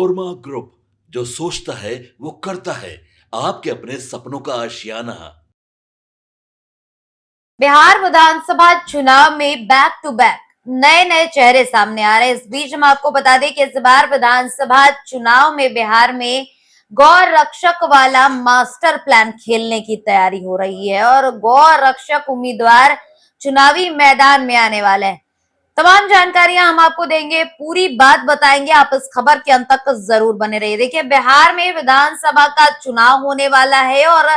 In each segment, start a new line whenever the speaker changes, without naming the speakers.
Korma group, जो सोचता है वो करता है। आपके अपने सपनों का आशियाना।
बिहार विधानसभा चुनाव में बैक टू बैक नए नए चेहरे सामने आ रहे हैं। इस बीच हम आपको बता दें कि इस बार विधानसभा चुनाव में बिहार में गौ रक्षक वाला मास्टर प्लान खेलने की तैयारी हो रही है और गौ रक्षक उम्मीदवार चुनावी मैदान में आने वाले हैं। तमाम जानकारियां हम आपको देंगे, पूरी बात बताएंगे। आप इस खबर के अंत तक जरूर बने रहिए। देखिए, बिहार में विधानसभा का चुनाव होने वाला है और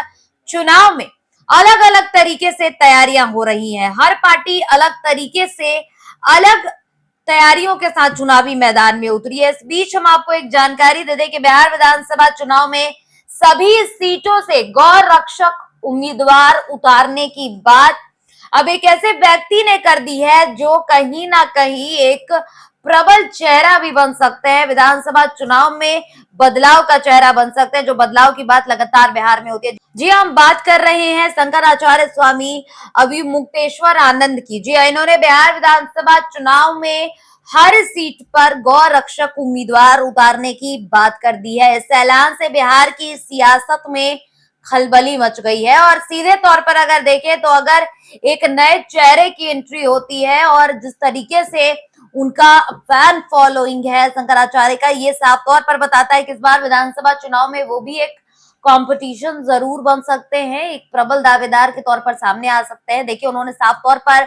चुनाव में अलग अलग तरीके से तैयारियां हो रही हैं। हर पार्टी अलग तरीके से अलग तैयारियों के साथ चुनावी मैदान में उतरी है। इस बीच हम आपको एक जानकारी दे दें कि बिहार विधानसभा चुनाव में सभी सीटों से गौ रक्षक उम्मीदवार उतारने की बात अब एक ऐसे व्यक्ति ने कर दी है जो कहीं ना कहीं एक प्रबल चेहरा भी बन सकते हैं। विधानसभा चुनाव में बदलाव का चेहरा बन सकते हैं, जो बदलाव की बात लगातार बिहार में होती है। जी, हम बात कर रहे हैं शंकराचार्य स्वामी अभिमुक्तेश्वर आनंद की। जी, इन्होंने बिहार विधानसभा चुनाव में हर सीट पर गौ रक्षक उम्मीदवार उतारने की बात कर दी है। इस ऐलान से बिहार की सियासत में खलबली मच गई है और सीधे तौर पर अगर देखें तो अगर एक नए चेहरे की एंट्री होती है और जिस तरीके से उनका फैन फॉलोइंग है शंकराचार्य का, ये साफ तौर पर बताता है कि इस बार विधानसभा चुनाव में वो भी एक कंपटीशन जरूर बन सकते हैं, एक प्रबल दावेदार के तौर पर सामने आ सकते हैं। देखिए, उन्होंने साफ तौर पर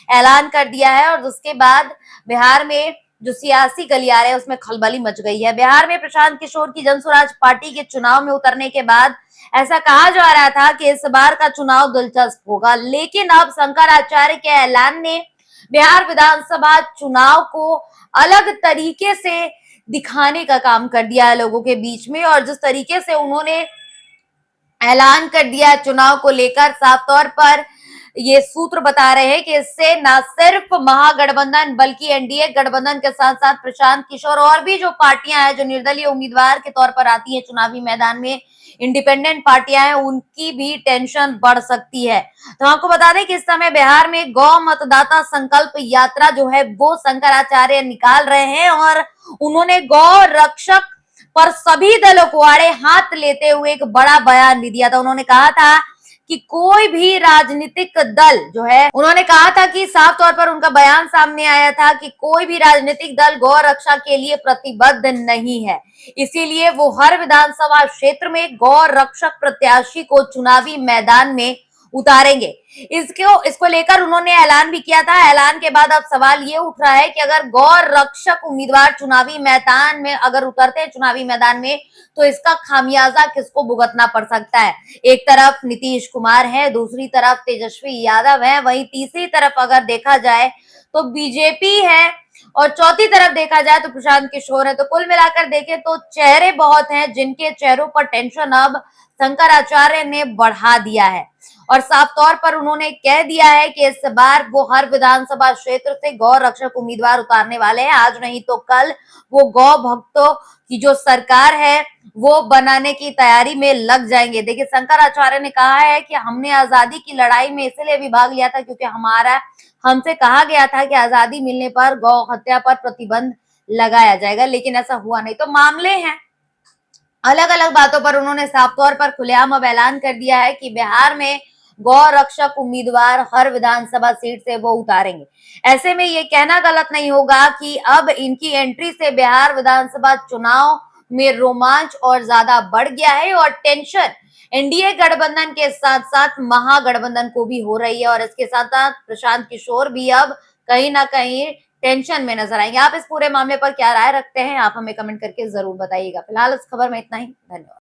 ऐलान कर दिया है और उसके बाद बिहार में जो सियासी गलियारे है उसमें खलबली मच गई है। बिहार में प्रशांत किशोर की जनसुराज पार्टी के चुनाव में उतरने के बाद ऐसा कहा जा रहा था कि इस बार का चुनाव दिलचस्प होगा, लेकिन अब शंकराचार्य के ऐलान ने बिहार विधानसभा चुनाव को अलग तरीके से दिखाने का काम कर दिया है लोगों के बीच में। और जिस तरीके से उन्होंने ऐलान कर दिया चुनाव को लेकर, साफ तौर पर ये सूत्र बता रहे हैं कि इससे न सिर्फ महागठबंधन बल्कि एनडीए गठबंधन के साथ साथ प्रशांत किशोर और भी जो पार्टियां हैं जो निर्दलीय उम्मीदवार के तौर पर आती है चुनावी मैदान में, इंडिपेंडेंट पार्टियां हैं, उनकी भी टेंशन बढ़ सकती है। तो आपको बता दें कि इस समय बिहार में गौ मतदाता संकल्प यात्रा जो है वो शंकराचार्य निकाल रहे हैं और उन्होंने गौ रक्षक पर सभी दलों को आड़े हाथ लेते हुए एक बड़ा बयान भी दिया था। उन्होंने कहा था कि कोई भी राजनीतिक दल जो है, उन्होंने कहा था कि साफ तौर पर उनका बयान सामने आया था कि कोई भी राजनीतिक दल गौ रक्षा के लिए प्रतिबद्ध नहीं है, इसीलिए वो हर विधानसभा क्षेत्र में गौ रक्षक प्रत्याशी को चुनावी मैदान में उतारेंगे। इसको लेकर उन्होंने ऐलान भी किया था। ऐलान के बाद अब सवाल ये उठ रहा है कि अगर गौ रक्षक उम्मीदवार चुनावी मैदान में अगर उतरते हैं चुनावी मैदान में, तो इसका खामियाजा किसको भुगतना पड़ सकता है। एक तरफ नीतीश कुमार है, दूसरी तरफ तेजस्वी यादव है, वहीं तीसरी तरफ अगर देखा जाए तो बीजेपी है और चौथी तरफ देखा जाए तो प्रशांत किशोर है। तो कुल मिलाकर देखें तो चेहरे बहुत हैं जिनके चेहरों पर टेंशन अब शंकराचार्य ने बढ़ा दिया है और साफ तौर पर उन्होंने कह दिया है कि इस बार वो हर विधानसभा क्षेत्र से गौ रक्षक उम्मीदवार उतारने वाले हैं। आज नहीं तो कल वो गौ भक्तों की जो सरकार है वो बनाने की तैयारी में लग जाएंगे। देखिए, शंकराचार्य ने कहा है कि हमने आजादी की लड़ाई में इसलिए भी भाग लिया था क्योंकि हमसे कहा गया था कि आजादी मिलने पर गौ हत्या पर प्रतिबंध लगाया जाएगा, लेकिन ऐसा हुआ नहीं। तो मामले हैं, अलग अलग बातों पर उन्होंने साफ तौर पर खुलेआम अब ऐलान कर दिया है कि बिहार में गौ रक्षक उम्मीदवार हर विधानसभा सीट से वो उतारेंगे। ऐसे में ये कहना गलत नहीं होगा कि अब इनकी एंट्री से बिहार विधानसभा चुनाव में रोमांच और ज्यादा बढ़ गया है और टेंशन एनडीए गठबंधन के साथ साथ महागठबंधन को भी हो रही है और इसके साथ साथ प्रशांत किशोर भी अब कहीं ना कहीं टेंशन में नजर आएंगे। आप इस पूरे मामले पर क्या राय रखते हैं, आप हमें कमेंट करके जरूर बताइएगा। फिलहाल इस खबर में इतना ही। धन्यवाद।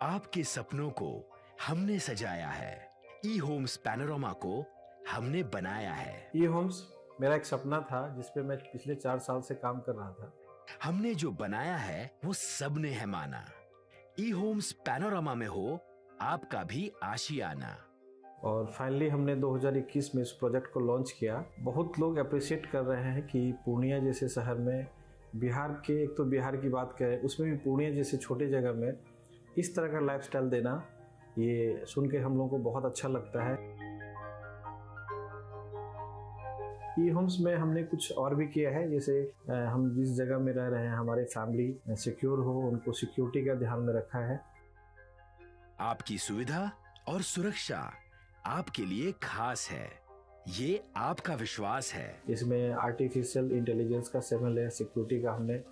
आपके सपनों को हमने सजाया है, ई होम्स पैनोरामा को हमने बनाया है।
ई होम्स मेरा एक सपना था जिस पे मैं पिछले 4 साल से काम कर रहा था।
हमने जो बनाया है वो सबने है माना। ई होम्स पैनोरामा में हो आपका भी आशियाना।
और फाइनली हमने 2021 में इस प्रोजेक्ट को लॉन्च किया। बहुत लोग अप्रिशिएट कर रहे हैं कि पूर्णिया जैसे शहर में, बिहार के, एक तो बिहार की बात करें उसमें भी पूर्णिया जैसे छोटे जगह में इस तरह का लाइफस्टाइल देना, ये सुन के हम लोगों को बहुत अच्छा लगता है। ई होम्स में हमने कुछ और भी किया है, जैसे हम जिस जगह में रह रहे हैं हमारे फैमिली सिक्योर हो, उनको सिक्योरिटी का ध्यान में रखा है।
आपकी सुविधा और सुरक्षा आपके लिए खास है, ये आपका विश्वास है।
इसमें आर्टिफिशियल इंटेलिजेंस का 7 लेयर सिक्योरिटी का हमने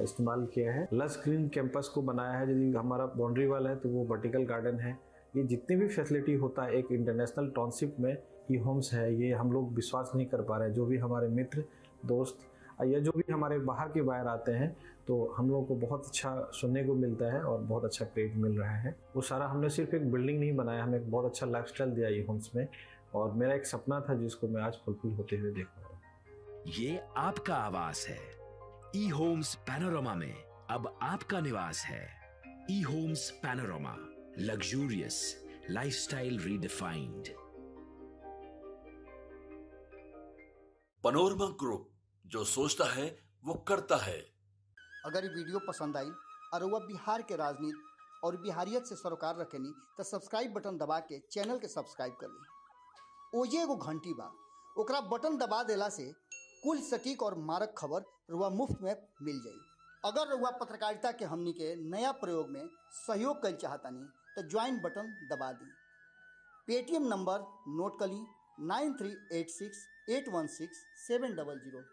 इस्तेमाल किया है। लस ग्रीन कैंपस को बनाया है, यदि हमारा बाउंड्री वाल है तो वो वर्टिकल गार्डन है। ये जितनी भी फैसिलिटी होता है एक इंटरनेशनल टाउनशिप में ई होम्स है, ये हम लोग विश्वास नहीं कर पा रहे हैं। जो भी हमारे मित्र दोस्त या जो भी हमारे बाहर के बाहर आते हैं तो हम लोगों को बहुत अच्छा सुनने को मिलता है और बहुत अच्छा क्रेडिट मिल रहा है। वो सारा हमने सिर्फ एक बिल्डिंग नहीं बनाया, हमें एक बहुत अच्छा लाइफस्टाइल दिया ई होम्स में, और मेरा एक सपना था जिसको मैं आज फुलफिल होते हुए देख रहा हूँ।
ये आपका आवास है। ई होम्स पैनोरामा में अब आपका निवास है। E Homes Panorama, luxurious lifestyle redefined.
Panorama Group, जो सोचता है वो करता है।
अगर ये वीडियो पसंद आई और वह बिहार के राजनीति और बिहारियत से सरोकार रखेनी तो सब्सक्राइब बटन दबा के चैनल के सब्सक्राइब कर ली। ओजे एगो घंटी बा, ओकरा बटन दबा देला से कुल सटीक और मारक खबर रुआ मुफ्त में मिल जाई। अगर रुआ पत्रकारिता के हमनी के नया प्रयोग में सहयोग कर चाहतानी तो ज्वाइन बटन दबा दी। पेटीएम नंबर नोट कर ली 9386816700।